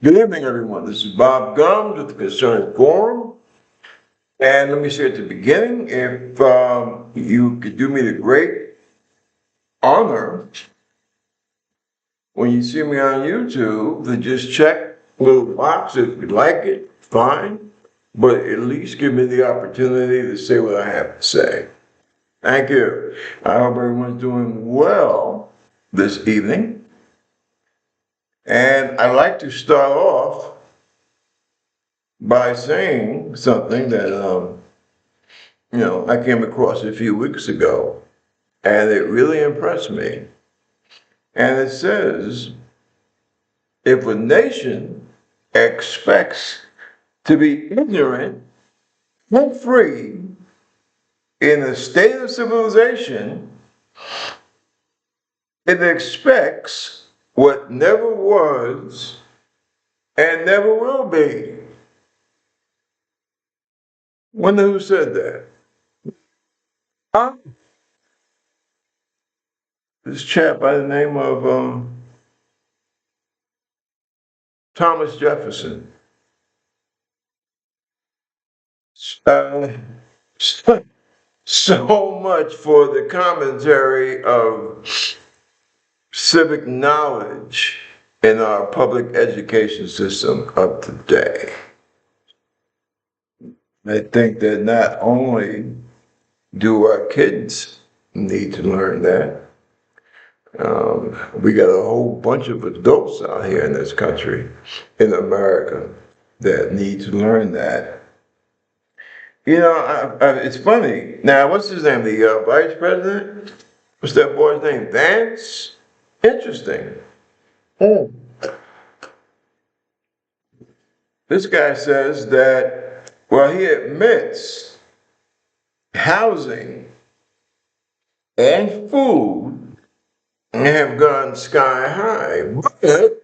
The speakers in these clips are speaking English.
Good evening, everyone. This is Bob Gumbs with the Concerned Forum. And let me say at the beginning, if you could do me the great honor when you see me on YouTube, to just check the little box. If you like it, fine. But at least give me the opportunity to say what I have to say. Thank you. I hope everyone's doing well this evening. And I'd like to start off by saying something that I came across a few weeks ago, and it really impressed me. And it says, if a nation expects to be ignorant and free in a state of civilization, it expects what never was and never will be. Wonder who said that? Huh? This chap by the name of Thomas Jefferson. Uh, so much for the commentary of civic knowledge in our public education system of today. I think that not only do our kids need to learn that, we got a whole bunch of adults out here in this country, in America, that need to learn that. It's funny. Now, what's his name? The vice president? What's that boy's name? Vance? Interesting. Oh. This guy says that, well, he admits housing and food have gone sky high. But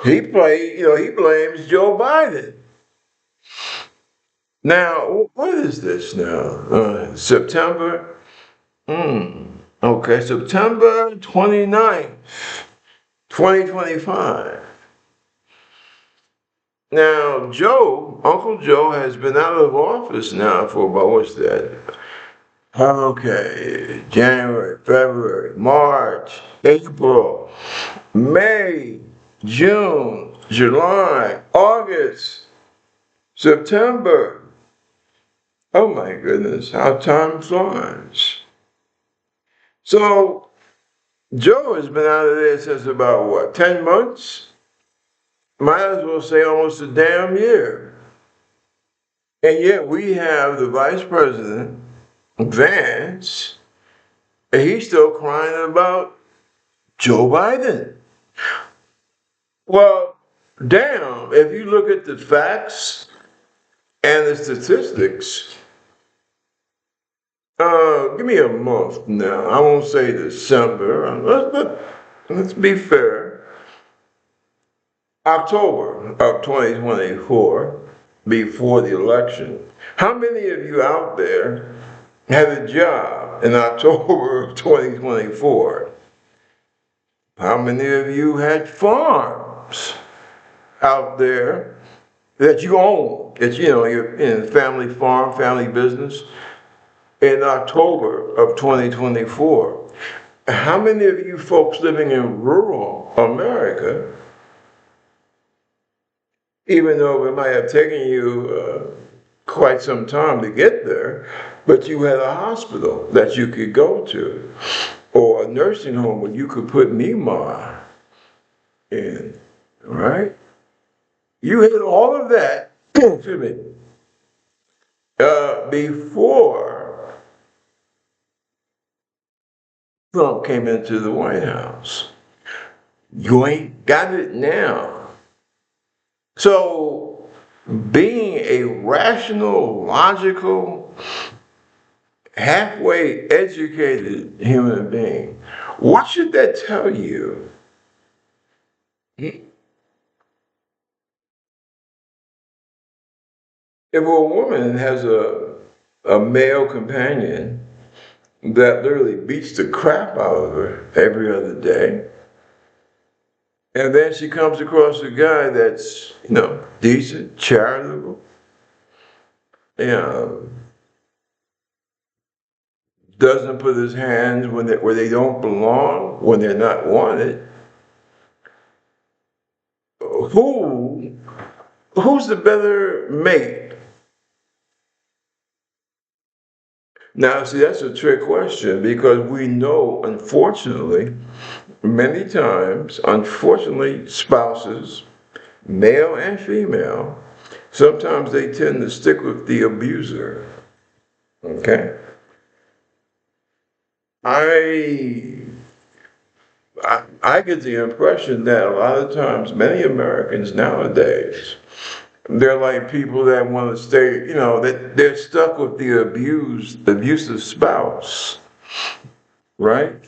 he blames Joe Biden. Now, what is this now? September? Okay, September 29th, 2025. Now, Uncle Joe has been out of office now for about, what's that? Okay, January, February, March, April, May, June, July, August, September. Oh my goodness, how time flies. So, Joe has been out of there since about, what, 10 months? Might as well say almost a damn year. And yet we have the vice president, Vance, and he's still crying about Joe Biden. Well, damn, if you look at the facts and the statistics, give me a month now. I won't say December. Let's be fair. October of 2024, before the election. How many of you out there had a job in October of 2024? How many of you had farms out there that you own? That you're in family farm, family business in October of 2024. How many of you folks living in rural America, even though it might have taken you quite some time to get there, but you had a hospital that you could go to, or a nursing home where you could put Mima in, right? You had all of that, excuse me, before Trump came into the White House. You ain't got it now. So, being a rational, logical, halfway educated human being, what should that tell you? If a woman has a male companion that literally beats the crap out of her every other day, And then she comes across a guy that's, decent, charitable, you know, doesn't put his hands where they don't belong, when they're not wanted. Who, who's the better mate? Now, see, that's a trick question because we know, unfortunately, many times, unfortunately, spouses, male and female, sometimes they tend to stick with the abuser. Okay? I I get the impression that a lot of times, many Americans nowadays, they're like people that want to stay, that they're stuck with the abusive spouse, right?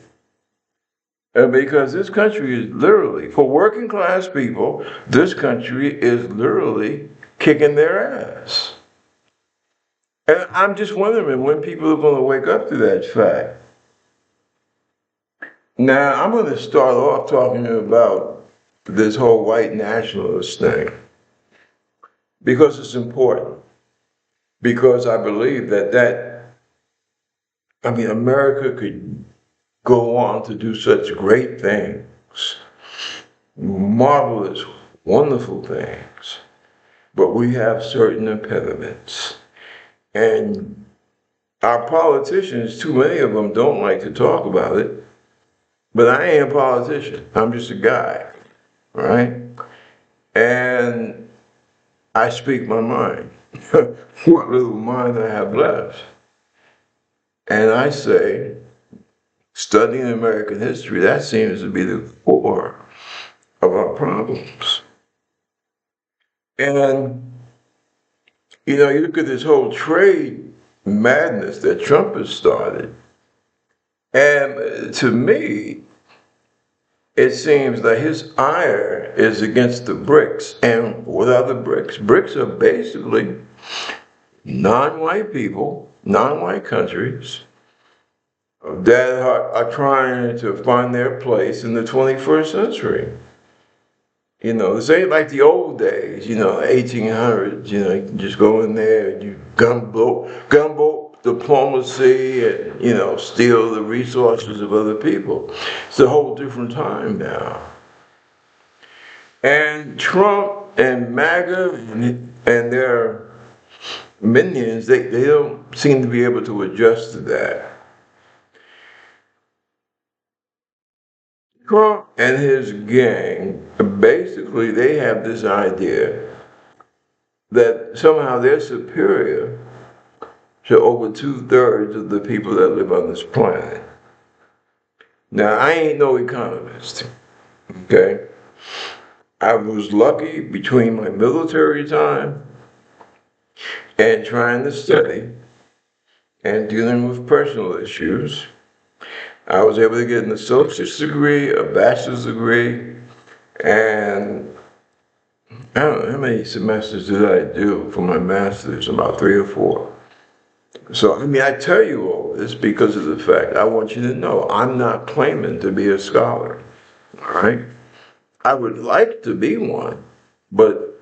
And because this country is literally, for working class people, this country is literally kicking their ass. And I'm just wondering when people are going to wake up to that fact. Now, I'm going to start off talking about this whole white nationalist thing because it's important. Because I believe America could go on to do such great things, marvelous, wonderful things, but we have certain impediments. And our politicians, too many of them don't like to talk about it, but I ain't a politician. I'm just a guy, right? And I speak my mind, what little mind I have left. And I say, studying American history, that seems to be the core of our problems. And, you look at this whole trade madness that Trump has started, and to me, it seems that his ire is against the BRICS. And what are the BRICS? BRICS are basically non-white people, non-white countries that are trying to find their place in the 21st century. This ain't like the old days, 1800s, you can just go in there and you gunboat diplomacy and, steal the resources of other people. It's a whole different time now. And Trump and MAGA and their minions, they don't seem to be able to adjust to that. Trump and his gang, basically, they have this idea that somehow they're superior to over 2/3 of the people that live on this planet. Now, I ain't no economist, okay? I was lucky between my military time and trying to study and dealing with personal issues. I was able to get an associate's degree, a bachelor's degree, and I don't know how many semesters did I do for my master's, about 3 or 4. So, I tell you all this because of the fact I want you to know I'm not claiming to be a scholar, all right? I would like to be one, but,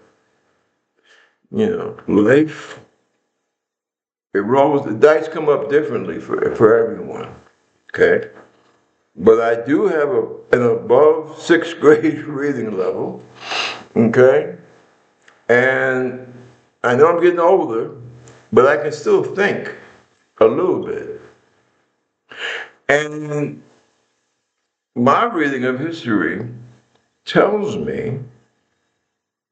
life, it rolls, the dice come up differently for everyone, okay? But I do have an above 6th grade reading level, okay? And I know I'm getting older, but I can still think a little bit. And my reading of history tells me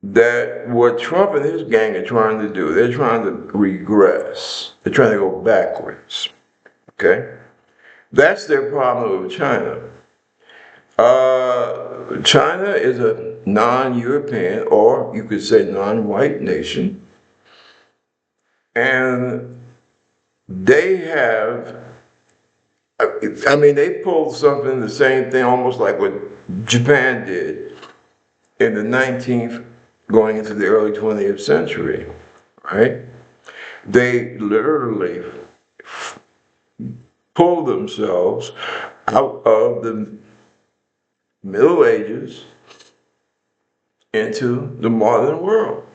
that what Trump and his gang are trying to do, they're trying to regress. They're trying to go backwards, okay? That's their problem with China. China is a non-European, or you could say non-white nation, and they have, they pulled something, the same thing, almost like what Japan did in the 19th, going into the early 20th century, right? They literally pulled themselves out of the Middle Ages into the modern world.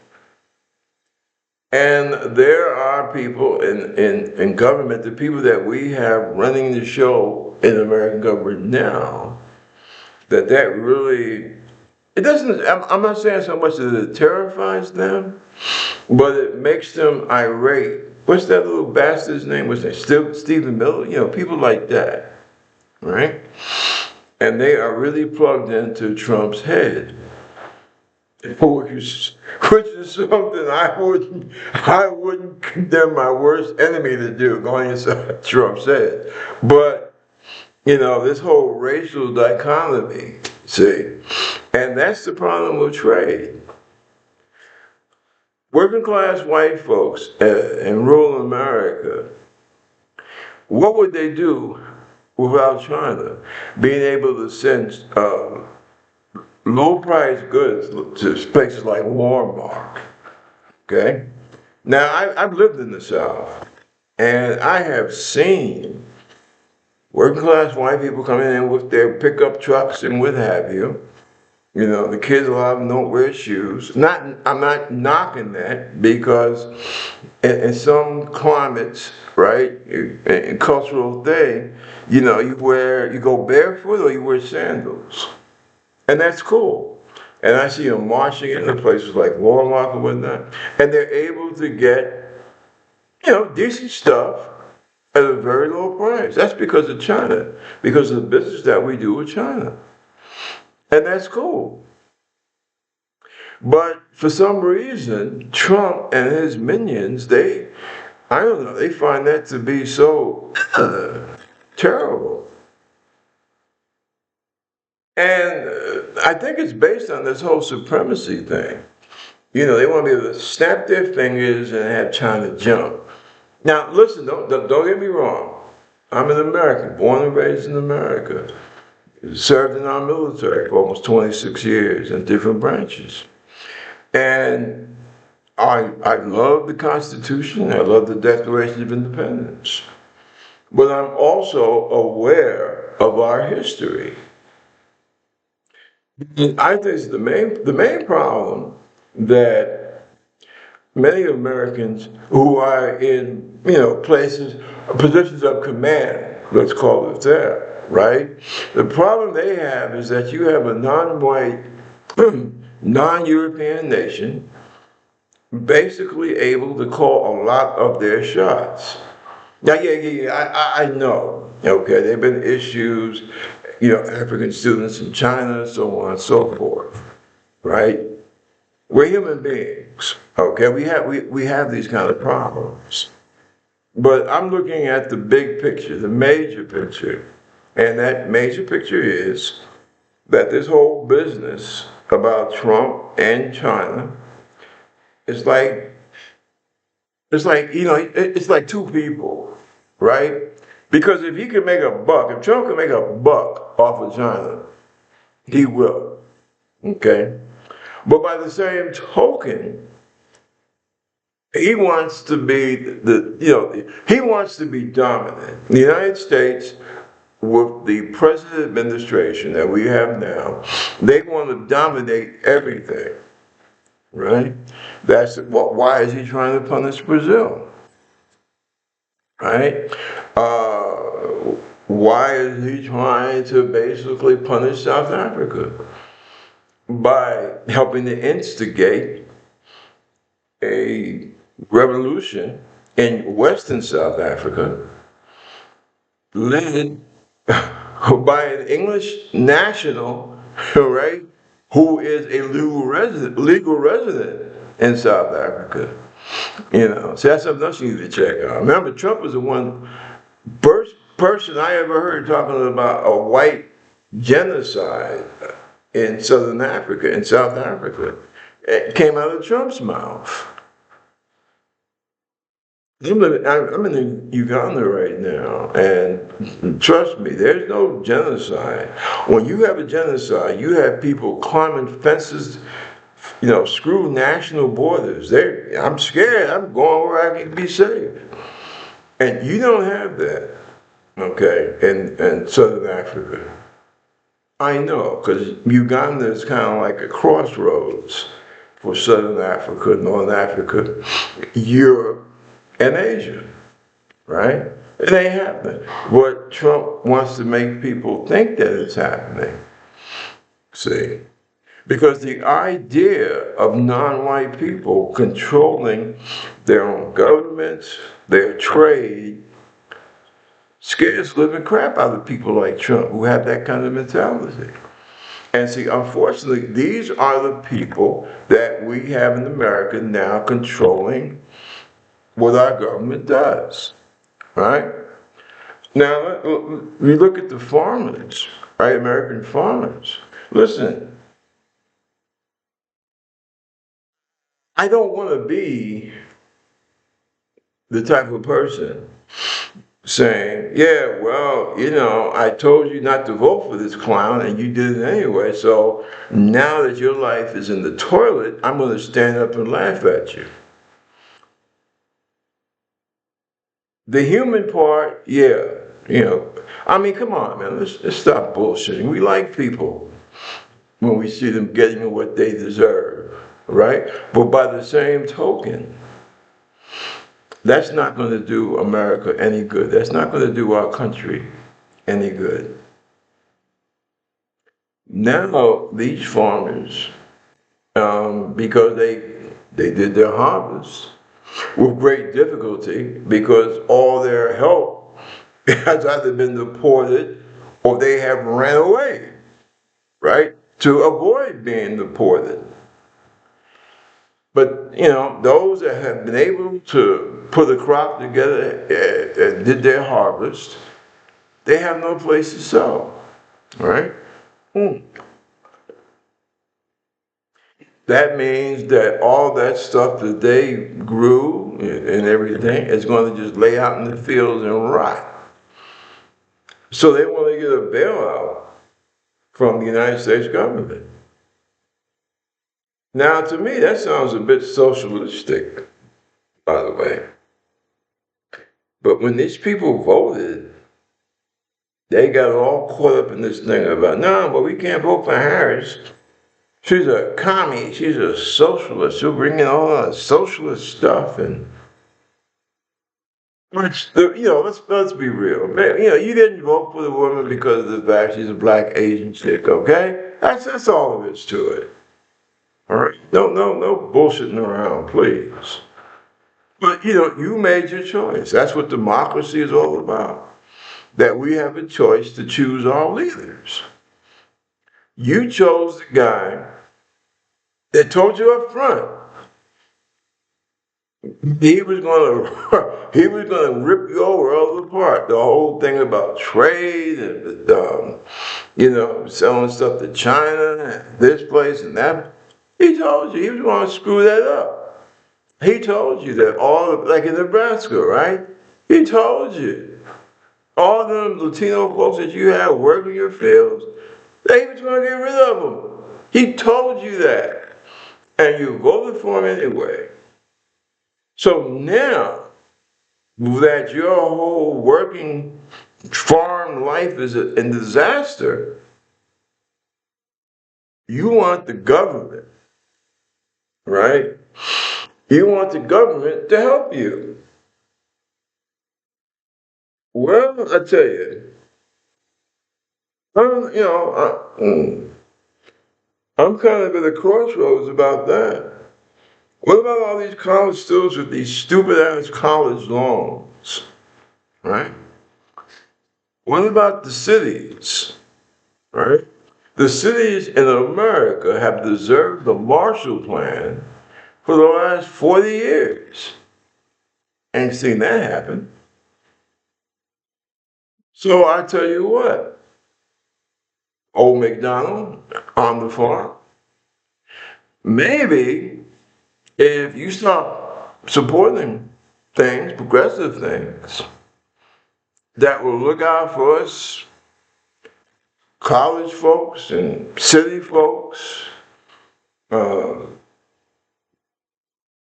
And there are people in government, the people that we have running the show in American government now, that really, it doesn't, I'm not saying so much that it terrifies them, but it makes them irate. What's that little bastard's name? What's his name? Stephen Miller? You know, people like that, right? And they are really plugged into Trump's head. Which is something I wouldn't condemn my worst enemy to do, going inside Trump's head. But, you know, this whole racial dichotomy, see, and that's the problem with trade. Working class white folks in rural America, what would they do without China? Being able to send low-priced goods to places like Walmart, okay? Now, I've lived in the South, and I have seen working-class white people coming in with their pickup trucks and what have you. You know, the kids, a lot of them don't wear shoes. I'm not knocking that, because in some climates, right, in cultural thing, you know, you go barefoot or you wear sandals. And that's cool. And I see them marching into places like Walmart and whatnot, and they're able to get, you know, decent stuff at a very low price. That's because of China, because of the business that we do with China. And that's cool. But for some reason, Trump and his minions, I don't know, they find that to be so terrible. And I think it's based on this whole supremacy thing. You know, they want to be able to snap their fingers and have China jump. Now, listen, don't get me wrong. I'm an American, born and raised in America. Served in our military for almost 26 years in different branches. And I love the Constitution. I love the Declaration of Independence. But I'm also aware of our history. I think the main problem that many Americans who are in, you know, positions of command, let's call it that, right? The problem they have is that you have a non-white, non-European nation basically able to call a lot of their shots. Now, I know, okay, there have been issues, you know, African students in China, so on and so forth, right? We're human beings, okay? We have these kind of problems. But I'm looking at the big picture, the major picture, and that major picture is that this whole business about Trump and China is like, you know, it's like two people, right? Because if he can make a buck, if Trump can make a buck off of China, he will, okay? But by the same token, he wants to be he wants to be dominant. The United States, with the present administration that we have now, they want to dominate everything, right? Why is he trying to punish Brazil, right? Why is he trying to basically punish South Africa? By helping to instigate a revolution in Western South Africa, led by an English national, right, who is a legal resident in South Africa. You know, so that's something else you need to check out. Remember, Trump was the first person I ever heard talking about a white genocide in Southern Africa, in South Africa. It came out of Trump's mouth. I'm in Uganda right now, and trust me, there's no genocide. When you have a genocide, you have people climbing fences, you know, screw national borders. I'm scared. I'm going where I can be safe. And you don't have that, okay, in Southern Africa. I know, because Uganda is kind of like a crossroads for Southern Africa, Northern Africa, Europe, and Asia, right? It ain't happening. But Trump wants to make people think that it's happening, see? Because the idea of non-white people controlling their own governments, their trade, scares the living crap out of people like Trump who have that kind of mentality. And see, unfortunately, these are the people that we have in America now controlling what our government does, right? Now, we look at the farmers, right? American farmers. Listen, I don't want to be the type of person saying, yeah, well, I told you not to vote for this clown and you did it anyway. So now that your life is in the toilet, I'm going to stand up and laugh at you. The human part, yeah, I mean, come on, man, let's stop bullshitting. We like people when we see them getting what they deserve, right? But by the same token, that's not going to do America any good. That's not going to do our country any good. Now, these farmers, because they did their harvest with great difficulty, because all their help has either been deported or they have ran away, right, to avoid being deported. But, those that have been able to put a crop together and did their harvest, they have no place to sell, right? That means that all that stuff that they grew and everything is going to just lay out in the fields and rot. So they want to get a bailout from the United States government. Now, to me, that sounds a bit socialistic, by the way. But when these people voted, they got all caught up in this thing about, no, but we can't vote for Harris. She's a commie. She's a socialist. She'll bring in all that socialist stuff and which let's be real. Man, you didn't vote for the woman because of the fact she's a black Asian chick, okay? That's all there is to it. All right? No bullshitting around, please. But you made your choice. That's what democracy is all about. That we have a choice to choose our leaders. You chose the guy that told you up front he was gonna rip your world apart. The whole thing about trade and selling stuff to China and this place and that. He told you he was gonna screw that up. He told you that like in Nebraska, right? He told you all them Latino folks that you have working your fields, they was gonna get rid of them. He told you that, and you voted for him anyway. So now that your whole working farm life is a disaster, you want the government, right? You want the government to help you. Well, I tell you, I'm kind of at a crossroads about that. What about all these college students with these stupid ass college loans, right? What about the cities, right? The cities in America have deserved the Marshall Plan for the last 40 years. Ain't seen that happen. So I tell you what, old McDonald on the farm, maybe if you start supporting things, progressive things, that will look out for us, college folks and city folks, uh,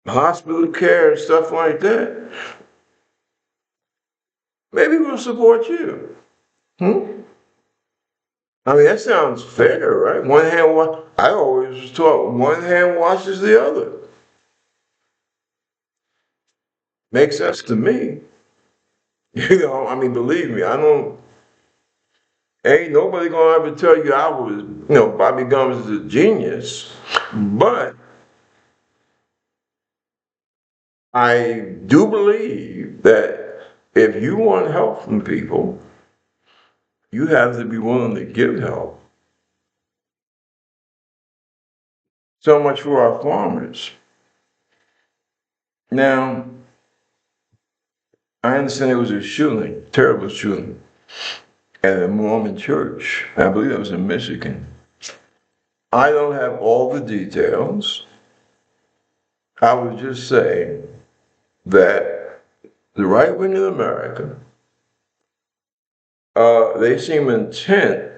hospital care and stuff like that, maybe we'll support you. Hmm? I mean, that sounds fair, right? One hand I always was taught one hand washes the other. Makes sense to me. I mean, believe me, ain't nobody gonna ever tell you I was, Bobby Gumbs is a genius. But I do believe that if you want help from people, you have to be willing to give help. So much for our farmers. Now, I understand it was a shooting, terrible shooting, at a Mormon church. I believe it was in Michigan. I don't have all the details. I would just say that the right wing in America, they seem intent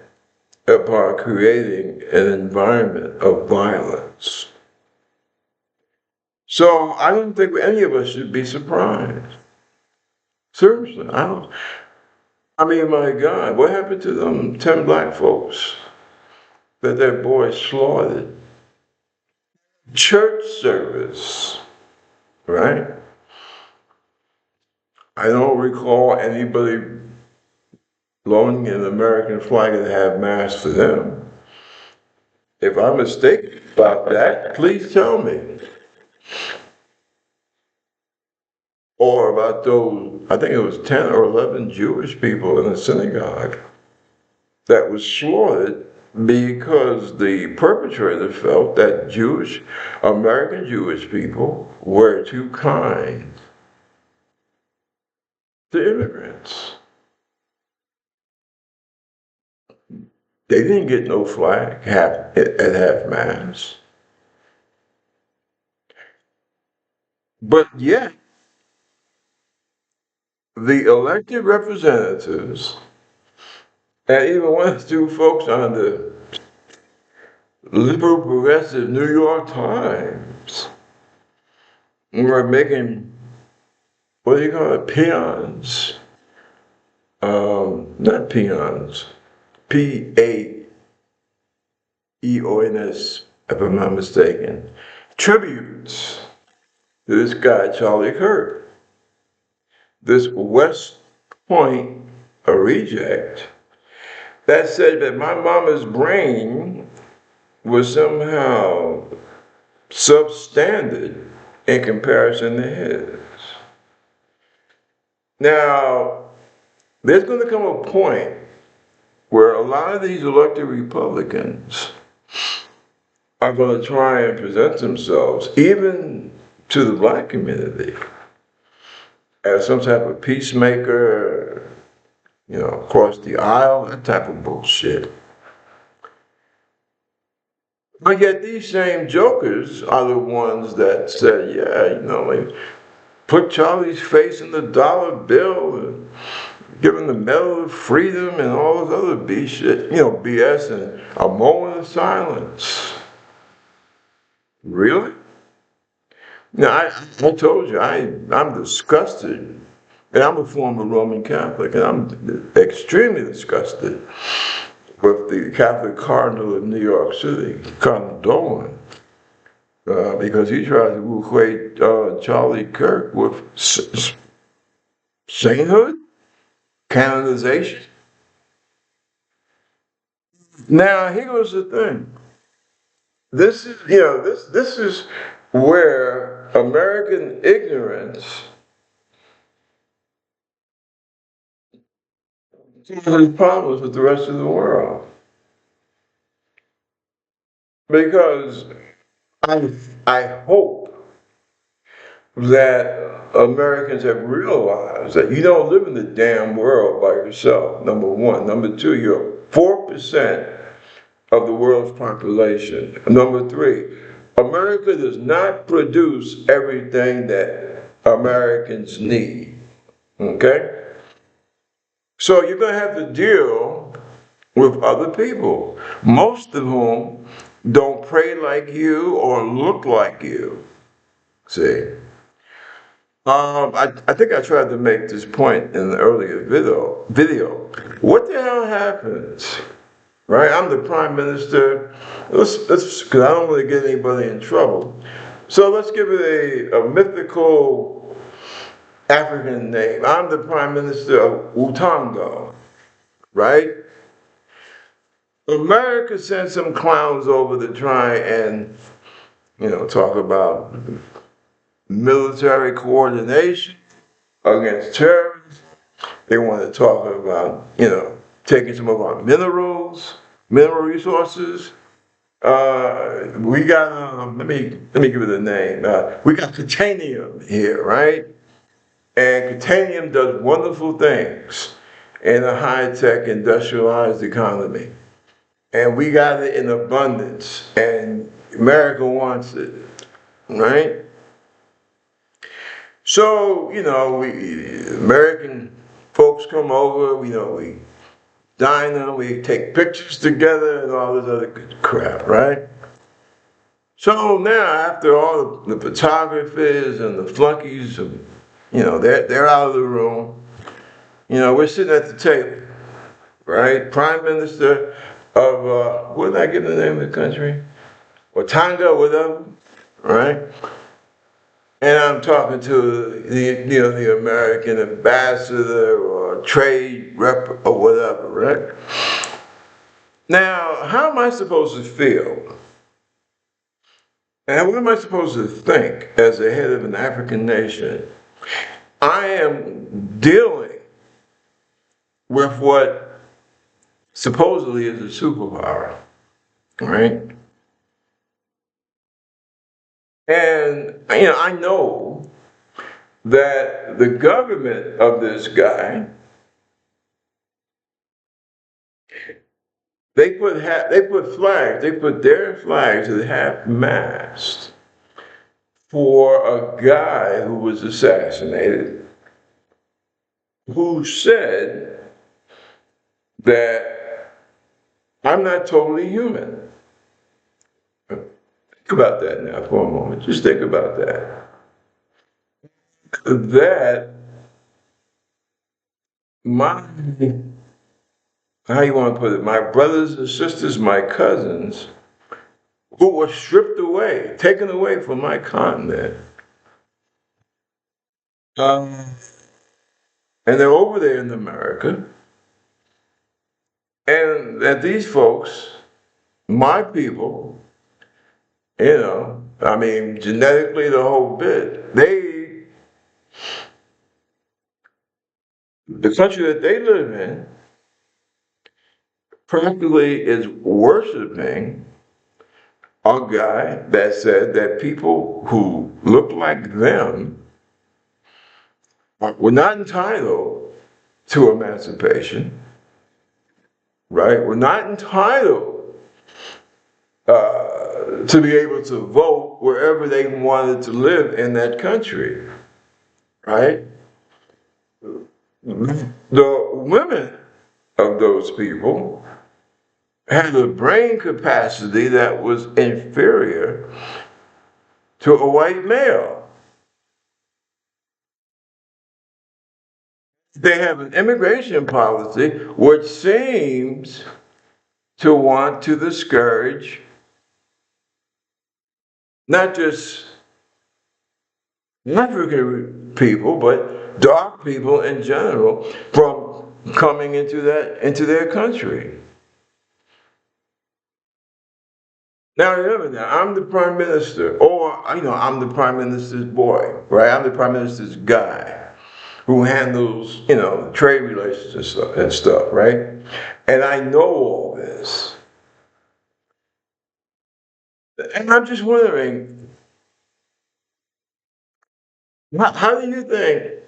upon creating an environment of violence. So I don't think any of us should be surprised. Seriously, I don't. I mean, my God, what happened to them 10 black folks that their boys slaughtered? Church service, right? I don't recall anybody loaning an American flag to have mass for them. If I'm mistaken about that, please tell me. Or about those, I think it was 10 or 11 Jewish people in a synagogue that was slaughtered because the perpetrator felt that American Jewish people were too kind to immigrants. They didn't get no flag at half mast. But yet, the elected representatives, and even one or two folks on the liberal progressive New York Times, were making, what do you call it, peons? Not peons, P-A-E-O-N-S, if I'm not mistaken, tributes to this guy, Charlie Kirk. This West Point, a reject, that said that my mama's brain was somehow substandard in comparison to his. Now, there's going to come a point where a lot of these elected Republicans are going to try and present themselves, even to the black community, as some type of peacemaker, across the aisle, that type of bullshit. But yet these same jokers are the ones that said, yeah, like, put Charlie's face in the dollar bill and give him the Medal of Freedom and all this other BS and a moment of silence. Really? Now, I told you, I'm disgusted. And I'm a former Roman Catholic, and I'm extremely disgusted with the Catholic Cardinal of New York City, Cardinal Dolan, because he tried to equate Charlie Kirk with sainthood, canonization. Now, here goes the thing. This is where American ignorance causes problems with the rest of the world. Because I hope that Americans have realized that you don't live in the damn world by yourself, number one. Number two, you're 4% of the world's population. Number three, America does not produce everything that Americans need. Okay? So you're going to have to deal with other people, most of whom don't pray like you or look like you. See? I think I tried to make this point in the earlier video. What the hell happens right? I'm the prime minister. Let's, because I don't want to get anybody in trouble. So let's give it a mythical African name. I'm the prime minister of Utongo, right? America sent some clowns over to try and, talk about military coordination against terrorists. They want to talk about, taking some of our mineral resources. We got, let me give it a name. We got titanium here, right? And titanium does wonderful things in a high-tech industrialized economy. And we got it in abundance, and America wants it, right? So, American folks come over, we dine them, we take pictures together and all this other good crap, right? So now, after all the photographers and the flunkies, they're out of the room, we're sitting at the table, right? Prime Minister of, what did I give the name of the country? Or Tonga, whatever, right? And I'm talking to the American ambassador or trade rep or whatever, right? Now, how am I supposed to feel? And what am I supposed to think as the head of an African nation? I am dealing with what supposedly is a superpower, right? And, I know that the government of this guy, they put their flags at half-mast for a guy who was assassinated, who said that I'm not totally human. Think about that now for a moment. Just think about that. That my, how you want to put it, my brothers and sisters, my cousins, who were stripped away, taken away from my continent, um, and they're over there in America, and that these folks, my people, genetically the whole bit, the country that they live in practically is worshiping a guy that said that people who look like them were not entitled to emancipation, right? We're not entitled to be able to vote wherever they wanted to live in that country, right? The women of those people had a brain capacity that was inferior to a white male. They have an immigration policy which seems to want to discourage not just African people, but dark people in general from coming into their country. Now remember that I'm the prime minister, or I'm the prime minister's boy, right? I'm the prime minister's guy who handles, trade relations and stuff, right? And I know all this. And I'm just wondering, how do you think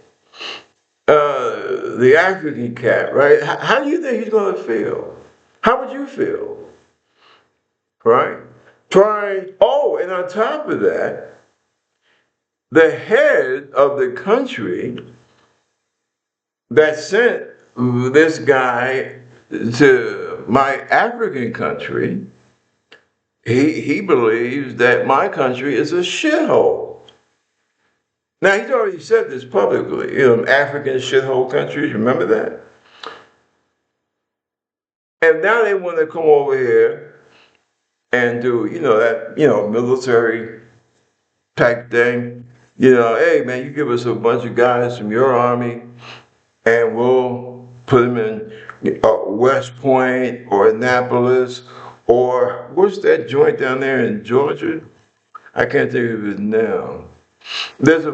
the African cat, right? How do you think he's going to feel? How would you feel, right? And on top of that, the head of the country that sent this guy to my African country, he believes that my country is a shithole. Now, he's already said this publicly, African shithole countries, remember that? And now they want to come over here and do, that, military type thing. Hey man, you give us a bunch of guys from your army and we'll put them in West Point or Annapolis or what's that joint down there in Georgia? I can't think of it now. There's a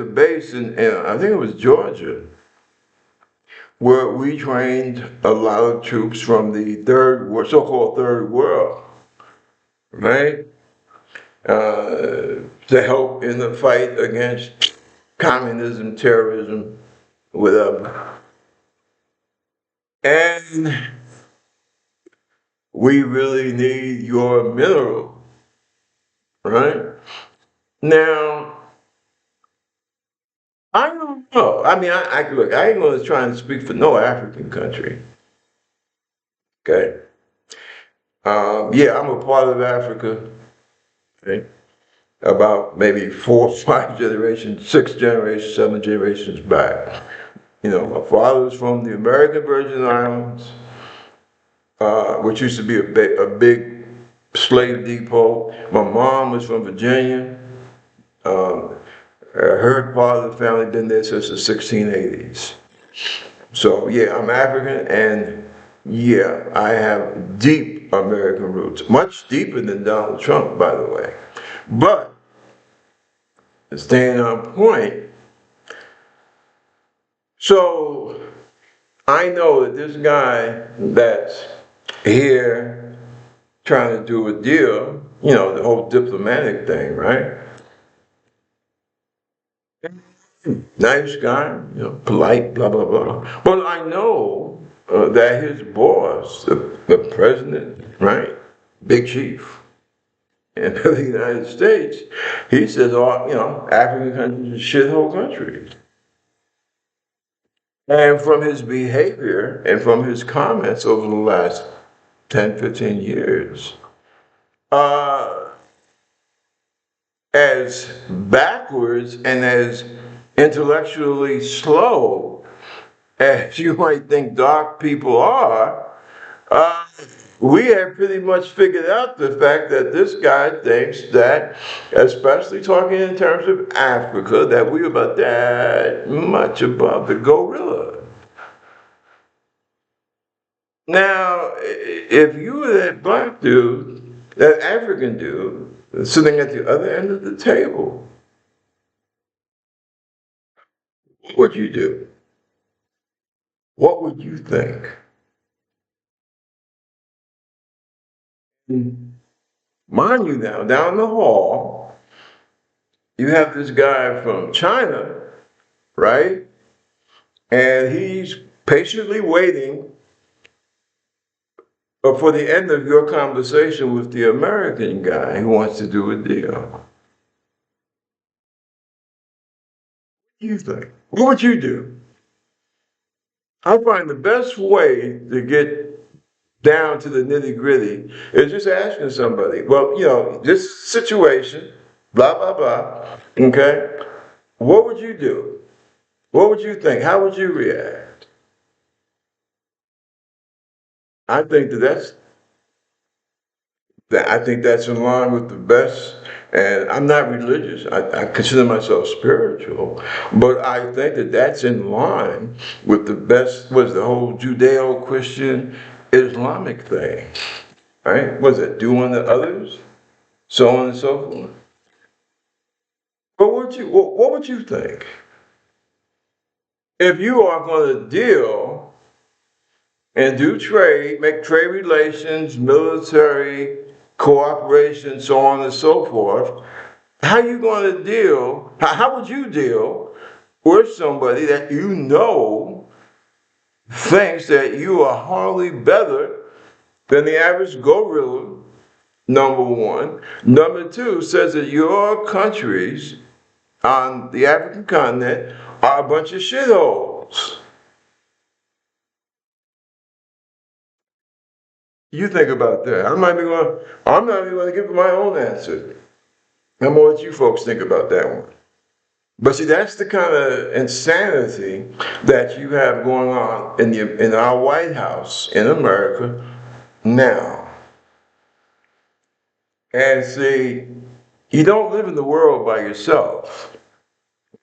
base in I think it was Georgia where we trained a lot of troops from the so-called third world, right? To help in the fight against communism, terrorism, whatever. And we really need your mineral, right? Now, I don't know. I mean, look, I ain't going to try and speak for no African country, okay? Yeah, I'm a part of Africa, okay? About maybe 4 or 5 generations, 6 generations, 7 generations back. My father was from the American Virgin Islands, which used to be a big slave depot. My mom was from Virginia. Her part of the family been there since the 1680s. So yeah, I'm African, and yeah, I have deep American roots, much deeper than Donald Trump, by the way. But staying on point, so I know that this guy that's here trying to do a deal, the whole diplomatic thing, right? Nice guy, polite, blah, blah, blah. But I know that his boss, the president, right, big chief in the United States, he says, oh, African countries are shithole countries. And from his behavior and from his comments over the last 10, 15 years, uh, as backwards and as intellectually slow as you might think dark people are, uh, we have pretty much figured out the fact that this guy thinks that, especially talking in terms of Africa, that we're about that much above the gorilla. Now, if you were that black dude, that African dude, sitting at the other end of the table, what would you do? What would you think? Mind you now, down the hall, you have this guy from China, right? And he's patiently waiting for the end of your conversation with the American guy who wants to do a deal. What do you think? What would you do? I find the best way to get down to the nitty gritty is just asking somebody, well, this situation, blah, blah, blah, okay? What would you do? What would you think? How would you react? I think I think that's in line with the best. And I'm not religious. I consider myself spiritual, but I think that that's in line with the best. Was the whole Judeo-Christian Islamic thing, right? Was it do unto others, so on and so forth? But what would you think if you are going to deal and do trade, make trade relations, military cooperation, so on and so forth? How you going to deal? How would you deal with somebody that thinks that you are hardly better than the average gorilla? Number one. Number two says that your countries on the African continent are a bunch of shitholes. You think about that. I'm not even going to give my own answer. I'm going to let you folks think about that one. But see, that's the kind of insanity that you have going on in our White House in America now. And see, you don't live in the world by yourself.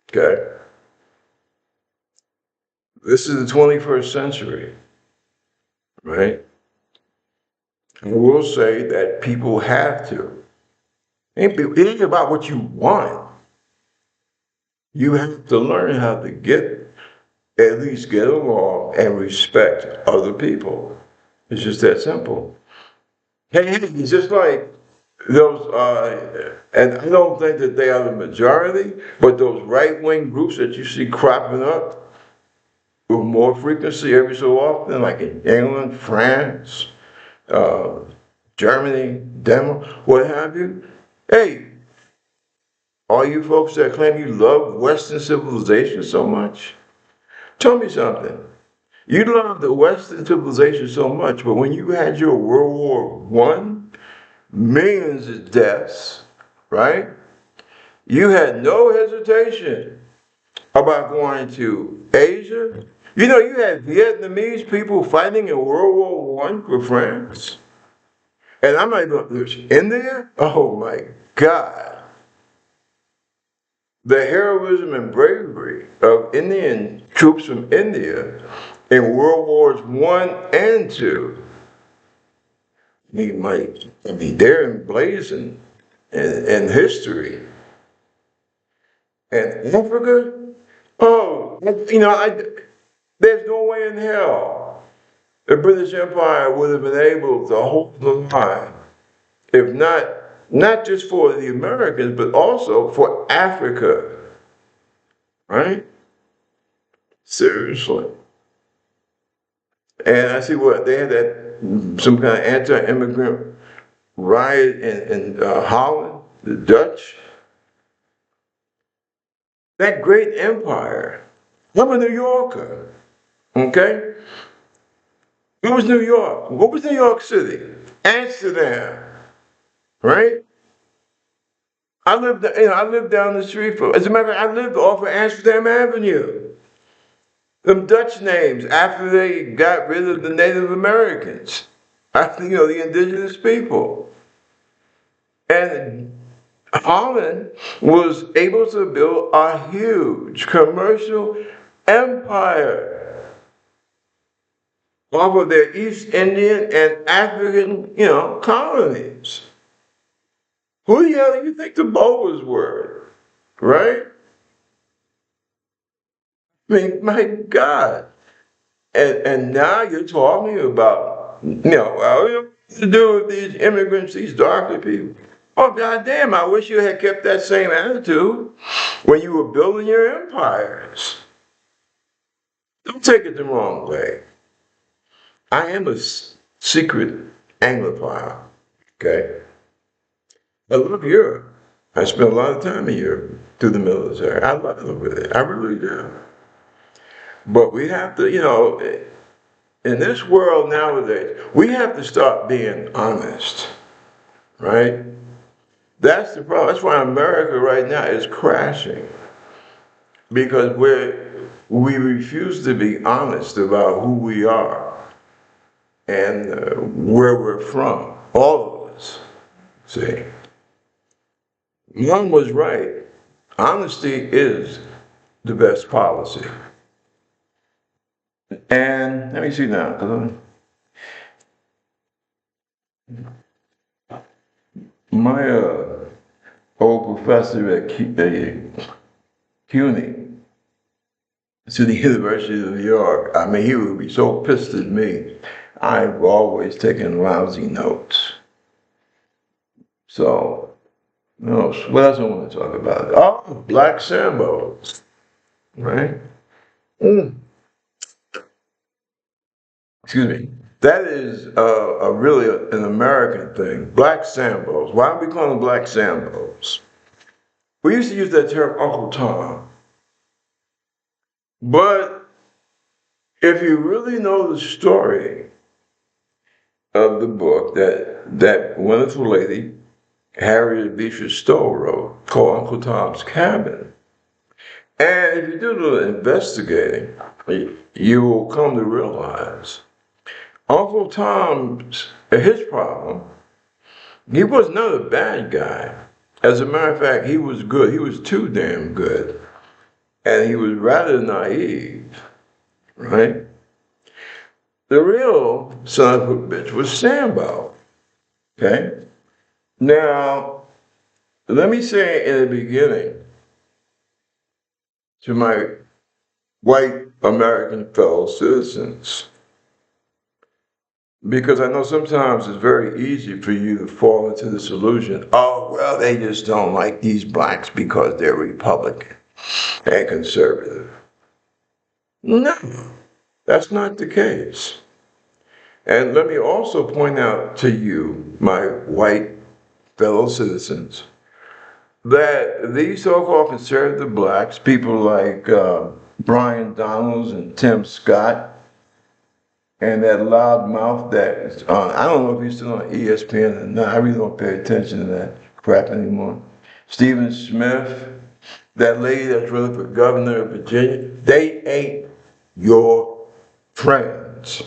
Okay? This is the 21st century, right? I will say that people have to. It ain't about what you want. You have to learn how to at least get along and respect other people. It's just that simple. Hey, it's just like those, and I don't think that they are the majority, but those right-wing groups that you see cropping up with more frequency every so often, like in England, France, uh, Germany, Denmark, what have you. Hey, all you folks that claim you love Western civilization so much, tell me something. You love the Western civilization so much, but when you had your World War One, millions of deaths, right? You had no hesitation about going to Asia. You know, you had Vietnamese people fighting in World War One for France. And I'm not even in there. Oh my God. The heroism and bravery of Indian troops from India in World Wars One and Two. I mean, they're emblazoned in history. And Africa, oh, there's no way in hell the British Empire would have been able to hold the line, if not just for the Americans, but also for Africa, right? Seriously. And I see what they had some kind of anti-immigrant riot in Holland, the Dutch. That great empire. I'm a New Yorker, okay? What was New York? What was New York City? Amsterdam, right? I lived down the street as a matter of fact, I lived off of Amsterdam Avenue. Them Dutch names after they got rid of the Native Americans, after, the indigenous people. And Holland was able to build a huge commercial empire off of their East Indian and African, colonies. Who the hell do you think the Boers were? Right? I mean, my God. And now you're talking about, well, what to do with these immigrants, these darker people. Oh, goddamn, I wish you had kept that same attitude when you were building your empires. Don't take it the wrong way. I am a secret Anglophile, okay? I love Europe. I spent a lot of time in Europe through the military. I love it. I really do. But we have to, in this world nowadays, we have to start being honest, right? That's the problem. That's why America right now is crashing. Because we refuse to be honest about who we are and where we're from. All of us, see. Mom was right. Honesty is the best policy. And let me see now. My old professor at CUNY, to the University of New York, I mean, he would be so pissed at me. I've always taken lousy notes. So, what else I want to talk about? Oh, black sambos, right? Mm. Excuse me. That is really an American thing. Black sambos. Why do we call them black sambos? We used to use that term Uncle Tom. But if you really know the story of the book that wonderful lady, Harriet Beecher Stowe, wrote, called Uncle Tom's Cabin, And if you do a little investigating, you will come to realize Uncle Tom's, his problem, he was not a bad guy. As a matter of fact, he was good. He was too damn good. And he was rather naive, right? The real son of a bitch was Sambo, okay? Now, let me say in the beginning to my white American fellow citizens, because I know sometimes it's very easy for you to fall into this illusion, oh, well, they just don't like these blacks because they're Republican and conservative. No, that's not the case. And let me also point out to you, my white fellow citizens, that these so-called conservative blacks, people like Brian Donalds and Tim Scott, and that loudmouth that I don't know if he's still on ESPN or not. I really don't pay attention to that crap anymore. Stephen Smith, that lady that's running for governor of Virginia, they ain't your friends.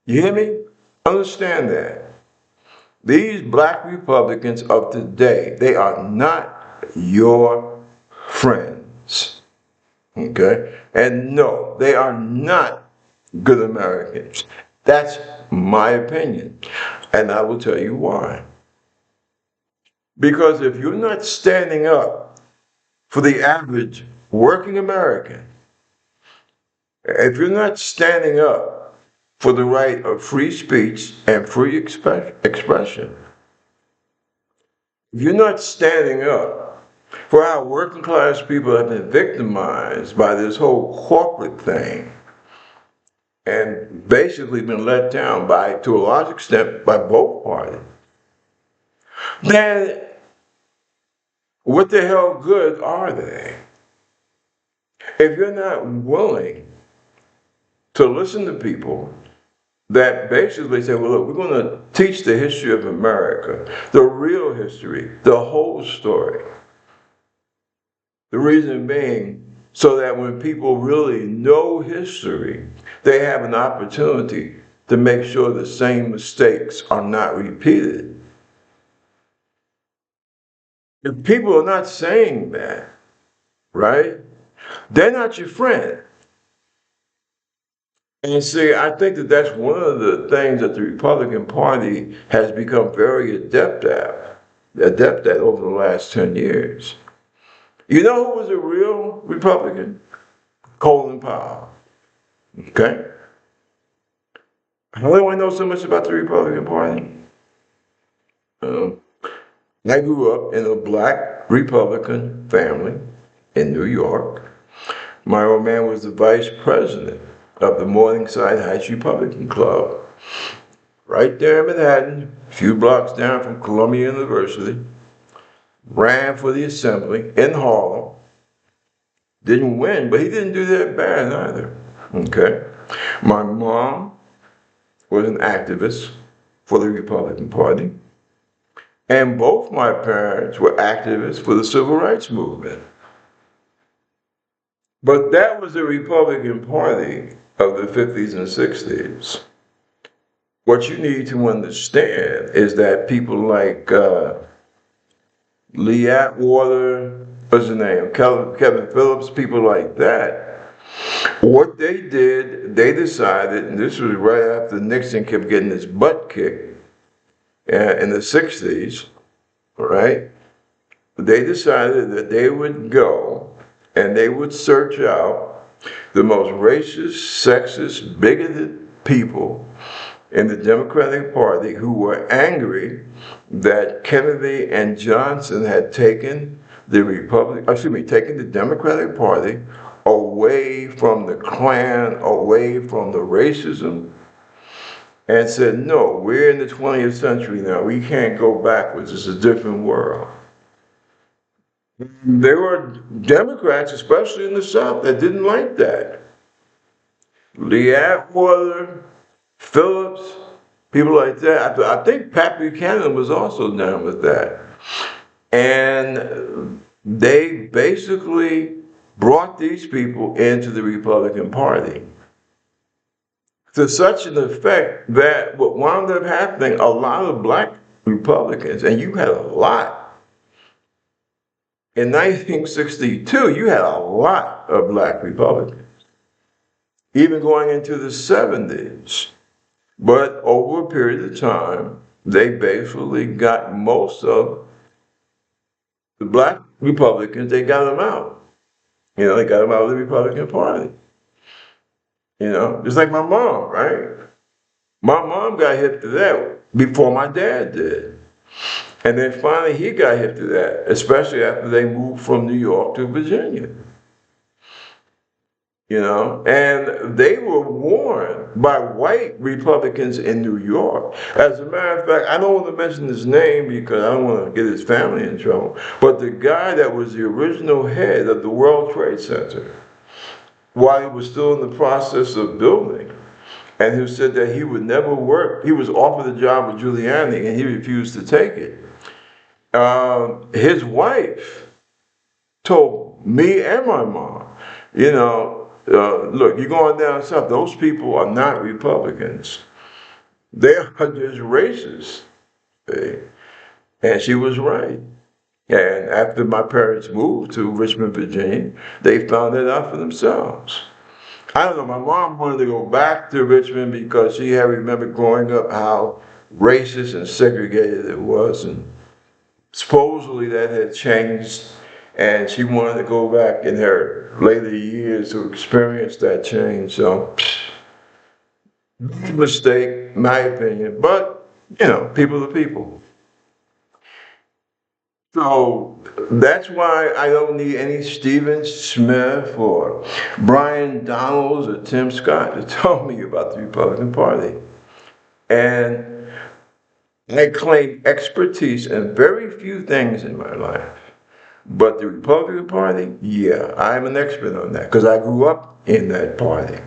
You hear me? Understand that. These black Republicans of today, they are not your friends. Okay? And no, they are not good Americans. That's my opinion. And I will tell you why. Because if you're not standing up for the average working American, if you're not standing up for the right of free speech and free expression, if you're not standing up for how working class people have been victimized by this whole corporate thing, and basically been let down by, to a large extent, by both parties, then what the hell good are they? If you're not willing to listen to people that basically say, well, look, we're going to teach the history of America, the real history, the whole story. The reason being, so that when people really know history, they have an opportunity to make sure the same mistakes are not repeated. If people are not saying that, right, they're not your friend. And see, I think that that's one of the things that the Republican Party has become very adept at over the last 10 years. You know who was a real Republican? Colin Powell. Okay? How do I know so much about the Republican Party? I grew up in a black Republican family in New York. My old man was the vice president of the Morningside Heights Republican Club, right there in Manhattan, a few blocks down from Columbia University. Ran for the assembly in Harlem. Didn't win, but he didn't do that bad either. Okay? My mom was an activist for the Republican Party. And both my parents were activists for the Civil Rights Movement. But that was the Republican Party of the 50s and 60s. What you need to understand is that people like Lee Atwater, what's his name, Kevin Phillips, people like that, what they did, they decided, and this was right after Nixon kept getting his butt kicked in the 60s, right? They decided that they would go and they would search out the most racist, sexist, bigoted people in the Democratic Party who were angry that Kennedy and Johnson had taken taken the Democratic Party away from the Klan, away from the racism, and said, no, we're in the 20th century now. We can't go backwards. It's a different world. There were Democrats, especially in the South, that didn't like that. Lee Atwater, Phillips, people like that. I think Pat Buchanan was also down with that. And they basically brought these people into the Republican Party to such an effect that what wound up happening, a lot of black Republicans, and you had a lot. In 1962, you had a lot of black Republicans, even going into the 70s. But over a period of time, they basically got most of the black Republicans, they got them out. They got them out of the Republican Party. Just like my mom, right? My mom got hip to that before my dad did. And then finally he got hip to that, especially after they moved from New York to Virginia. And they were warned by white Republicans in New York. As a matter of fact, I don't want to mention his name because I don't want to get his family in trouble, but the guy that was the original head of the World Trade Center, while he was still in the process of building, and who said that he would never work. He was offered a job with Giuliani and he refused to take it. His wife told me and my mom, look, you're going down south, those people are not Republicans. They are just racists. Okay? And she was right. And after my parents moved to Richmond, Virginia, they found that out for themselves. I don't know, my mom wanted to go back to Richmond because she had remembered growing up how racist and segregated it was, and supposedly that had changed, and she wanted to go back in her later years to experience that change. So, mistake, my opinion, but, people are people. So that's why I don't need any Stephen Smith or Brian Donalds or Tim Scott to tell me about the Republican Party. And I claim expertise in very few things in my life. But the Republican Party, yeah, I'm an expert on that because I grew up in that party.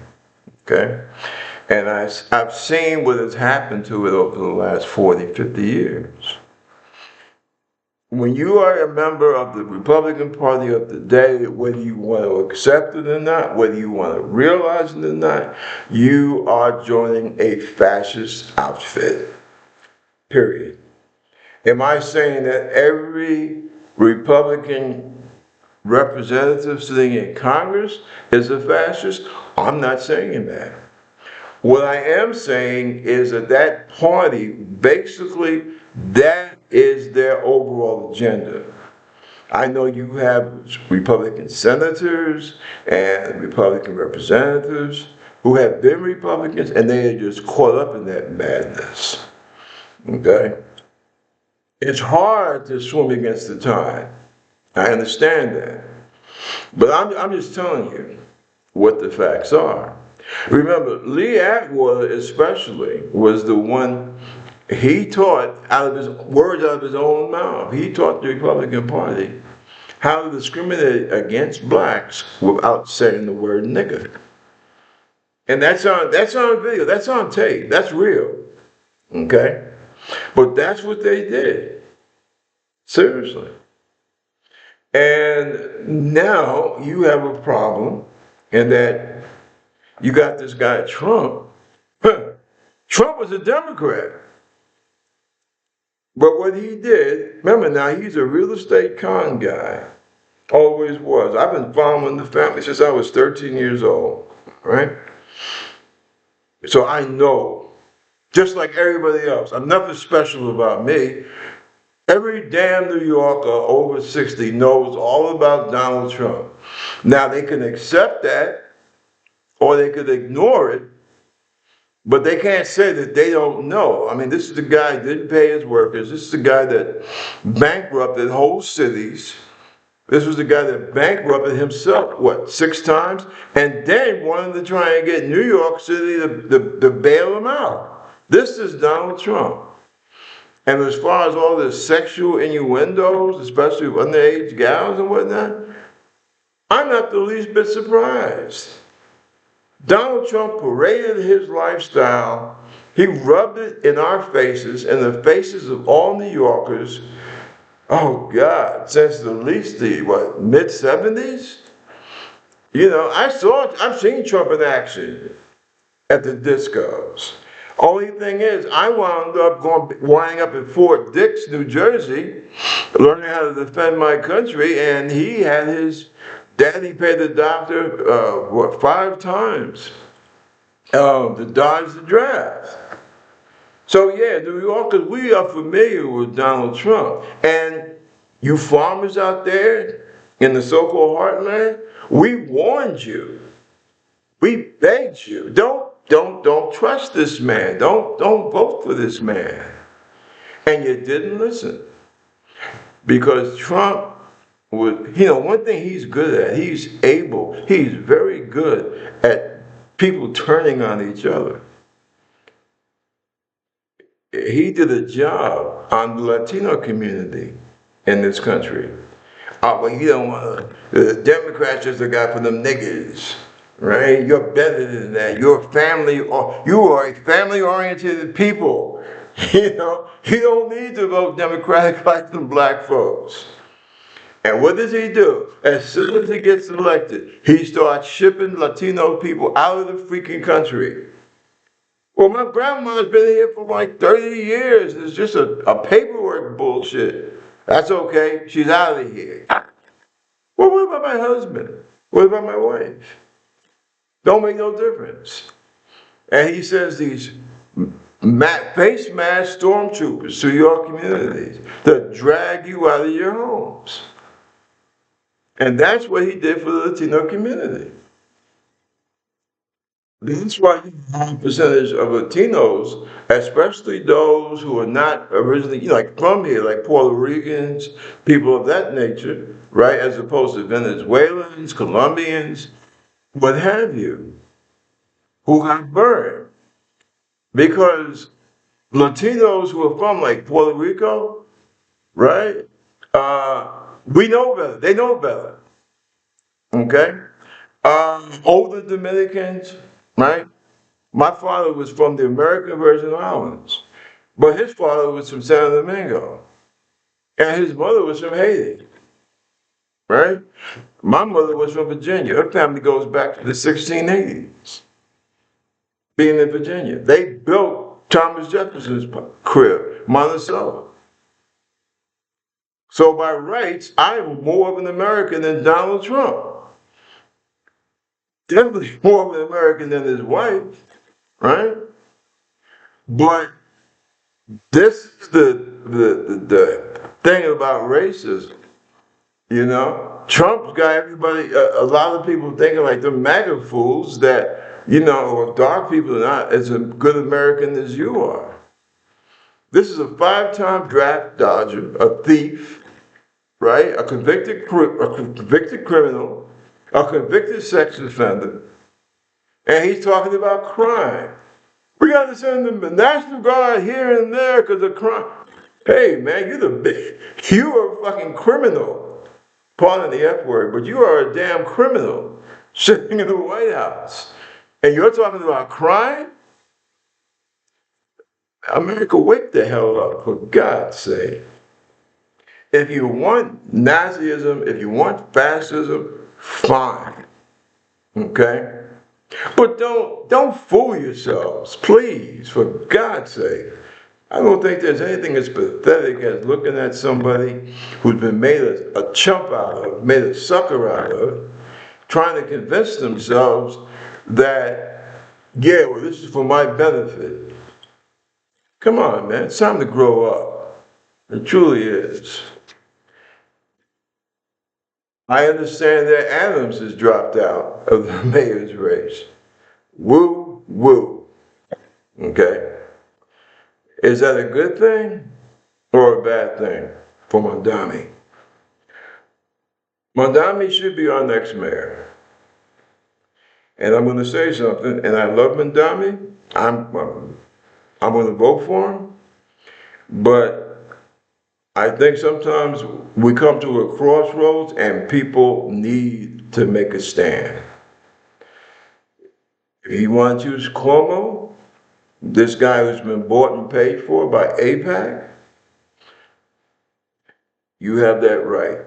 Okay? And I've seen what has happened to it over the last 40, 50 years. When you are a member of the Republican Party of the day, whether you want to accept it or not, whether you want to realize it or not, you are joining a fascist outfit. Period. Am I saying that every Republican representative sitting in Congress is a fascist? I'm not saying that. What I am saying is that party, basically, that is their overall agenda. I know you have Republican senators and Republican representatives who have been Republicans and they are just caught up in that madness. Okay? It's hard to swim against the tide. I understand that. But I'm just telling you what the facts are. Remember, Lee Atwater especially was the one, he taught words out of his own mouth. He taught the Republican Party how to discriminate against blacks without saying the word nigger. And that's on video, that's on tape, that's real. Okay? But that's what they did. Seriously. And now you have a problem in that you got this guy Trump. Trump was a Democrat. But what he did, remember now, he's a real estate con guy. Always was. I've been following the family since I was 13 years old, right? So I know, just like everybody else, I'm nothing special about me. Every damn New Yorker over 60 knows all about Donald Trump. Now they can accept that, or they could ignore it, but they can't say that they don't know. I mean, this is the guy who didn't pay his workers. This is the guy that bankrupted whole cities. This was the guy that bankrupted himself, 6 times? And then wanted to try and get New York City to bail him out. This is Donald Trump. And as far as all the sexual innuendos, especially with underage gals and whatnot, I'm not the least bit surprised. Donald Trump paraded his lifestyle. He rubbed it in our faces, in the faces of all New Yorkers, oh God, since at least the, mid-70s? I've seen Trump in action at the discos. Only thing is, I winding up at Fort Dix, New Jersey, learning how to defend my country, and he had his daddy paid the doctor, 5 times to dodge the draft. So yeah, New Yorkers, we are familiar with Donald Trump. And you farmers out there in the so-called heartland, we warned you. We begged you. Don't trust this man. Don't vote for this man. And you didn't listen. Because Trump would, one thing he's good at, he's very good at people turning on each other. He did a job on the Latino community in this country. Well, you don't want the Democrats just a guy for them niggas, right? You're better than that. You are a family-oriented people. You don't need to vote Democratic like them black folks. And what does he do? As soon as he gets elected, he starts shipping Latino people out of the freaking country. Well, my grandma's been here for like 30 years. It's just a paperwork bullshit. That's okay. She's out of here. Well, what about my husband? What about my wife? Don't make no difference. And he sends these face mask stormtroopers to your communities to drag you out of your homes. And that's what he did for the Latino community. That's why you have a percentage of Latinos, especially those who are not originally, like from here, like Puerto Ricans, people of that nature, right? As opposed to Venezuelans, Colombians, what have you, who got burned. Because Latinos who are from like Puerto Rico, right? We know better. They know better. Okay? Older Dominicans, right? My father was from the American Virgin Islands, but his father was from Santo Domingo, and his mother was from Haiti, right? My mother was from Virginia. Her family goes back to the 1680s, being in Virginia. They built Thomas Jefferson's crib, Monticello. So by rights, I'm more of an American than Donald Trump. Definitely more of an American than his wife, right? But this is the thing about racism, Trump's got everybody, a lot of people thinking like the MAGA fools that, or dark people are not as a good American as you are. This is a 5-time draft dodger, a thief, right? A convicted criminal, a convicted sex offender, and he's talking about crime. We got to send the National Guard here and there because of crime. Hey, man, you are a fucking criminal. Pardon the F word, but you are a damn criminal sitting in the White House. And you're talking about crime? America, wake the hell up, for God's sake. If you want Nazism, if you want fascism, fine. Okay? But don't fool yourselves, please, for God's sake. I don't think there's anything as pathetic as looking at somebody who's been made a chump out of, made a sucker out of, trying to convince themselves that, yeah, well, this is for my benefit. Come on, man, it's time to grow up. It truly is. I understand that Adams has dropped out of the mayor's race. Woo, woo. Okay. Is that a good thing or a bad thing for Mondami? Mondami should be our next mayor. And I'm going to say something, and I love Mondami. I'm going to vote for him. But I think sometimes we come to a crossroads and people need to make a stand. If you want to choose Cuomo, this guy who's been bought and paid for by AIPAC, you have that right.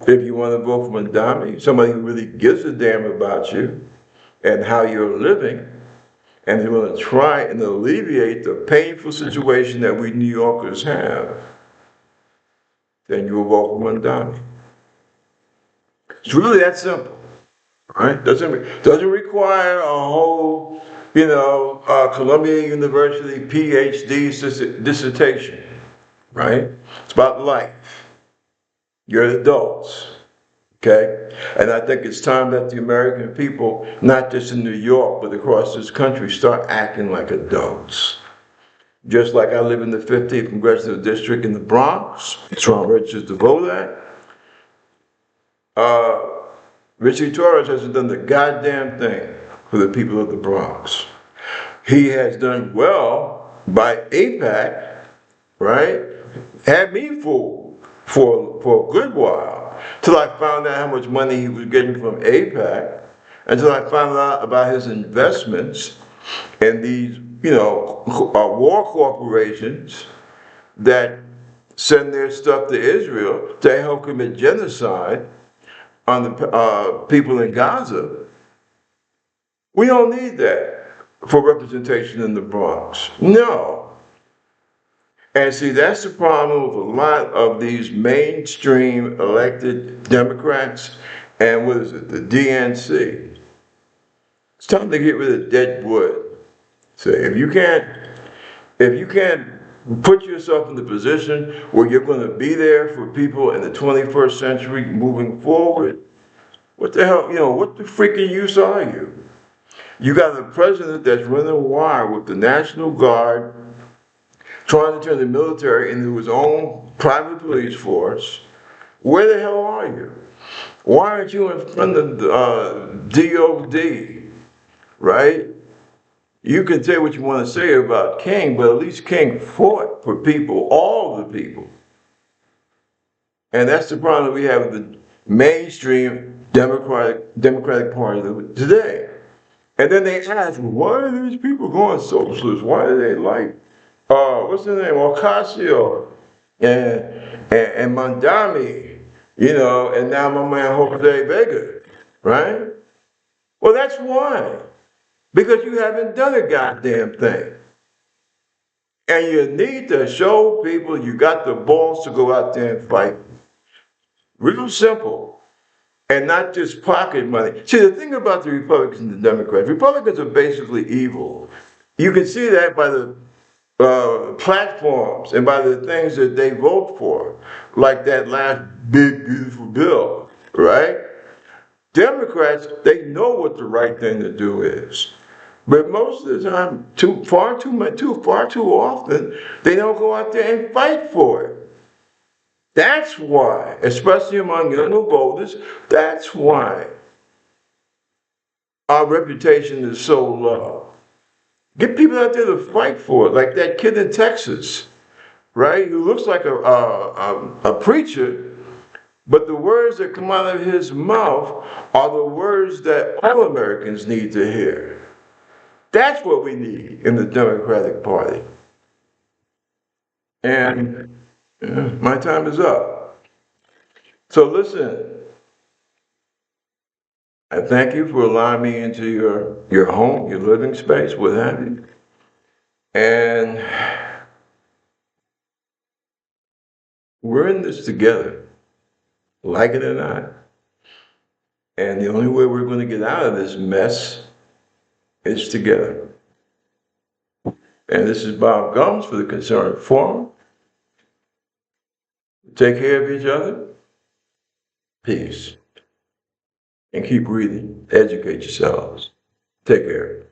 If you want to vote for Mandami, somebody who really gives a damn about you and how you're living, and is going to try and alleviate the painful situation that we New Yorkers have, then you will vote for Mandami. It's really that simple, right? Doesn't require a whole, Columbia University PhD dissertation, right? It's about life. You're adults, okay? And I think it's time that the American people, not just in New York, but across this country, start acting like adults. Just like I live in the 15th Congressional District in the Bronx, that's where I'm registered to vote at. Richie Torres hasn't done the goddamn thing for the people of the Bronx. He has done well by AIPAC, right? Had me fooled for a good while, till I found out how much money he was getting from AIPAC, until I found out about his investments in these, war corporations that send their stuff to Israel to help commit genocide on the people in Gaza. We don't need that for representation in the Bronx. No. And see, that's the problem with a lot of these mainstream elected Democrats and what is it, the DNC. It's time to get rid of dead wood. So if you can't put yourself in the position where you're going to be there for people in the 21st century moving forward, what the hell, what the freaking use are you? You got a president that's running wire with the National Guard, trying to turn the military into his own private police force. Where the hell are you? Why aren't you in front of DOD, right? You can say what you want to say about King, but at least King fought for people, all the people. And that's the problem we have with the mainstream Democratic Party today. And then they ask, why are these people going socialist? Why do they like, what's the name, Ocasio and Mandami, and now my man Jose Vega, right? Well, that's why. Because you haven't done a goddamn thing. And you need to show people you got the balls to go out there and fight. Real simple. And not just pocket money. See, the thing about the Republicans and the Democrats, Republicans are basically evil. You can see that by the platforms and by the things that they vote for, like that last big, beautiful bill, right? Democrats, they know what the right thing to do is. But most of the time, far too often, they don't go out there and fight for it. That's why, especially among younger voters, that's why our reputation is so low. Get people out there to fight for it, like that kid in Texas, right? Who looks like a preacher, but the words that come out of his mouth are the words that all Americans need to hear. That's what we need in the Democratic Party. And my time is up. So listen, I thank you for allowing me into your home, your living space, what have you. And we're in this together, like it or not. And the only way we're going to get out of this mess is together. And this is Bob Gums for the Concerned Forum. Take care of each other. Peace. And keep reading. Educate yourselves. Take care.